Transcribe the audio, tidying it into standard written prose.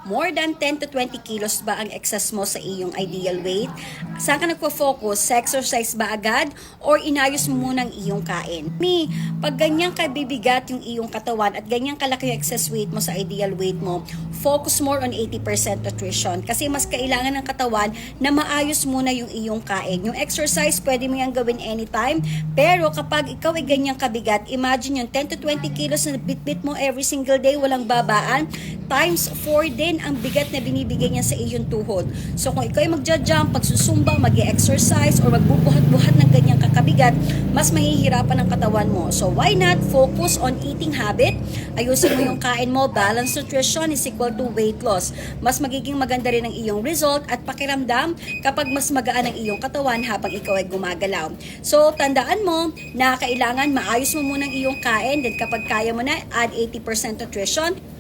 More than 10 to 20 kilos ba ang excess mo sa iyong ideal weight? Saan ka nagpo-focus? Sa exercise ba agad? Or inayos mo muna ang iyong kain? Pag ganyan kabibigat yung iyong katawan at ganyan kalaki yung excess weight mo sa ideal weight mo, focus more on 80% nutrition. Kasi mas kailangan ng katawan na maayos muna yung iyong kain. Yung exercise, pwede mo yan gawin anytime. Pero kapag ikaw ay ganyang kabigat, imagine yung 10 to 20 kilos na bit-bit mo every single day, walang babaan, times 4 din ang bigat na binibigay niya sa iyong tuhod. So kung ikaw ay magja-jump, pagsusumba, mag-exercise, or magbubuhat-buhat ng ganyang kakabigat, mas mahihirapan ang katawan mo. So why not focus on eating habit? Ayusin mo yung kain mo. Balanced nutrition is equal to weight loss. Mas magiging maganda rin ang iyong result at pakiramdam kapag mas magaan ang iyong katawan habang ikaw ay gumagalaw. So tandaan mo na kailangan maayos mo muna ang iyong kain, then kapag kaya mo na, add 80% nutrition.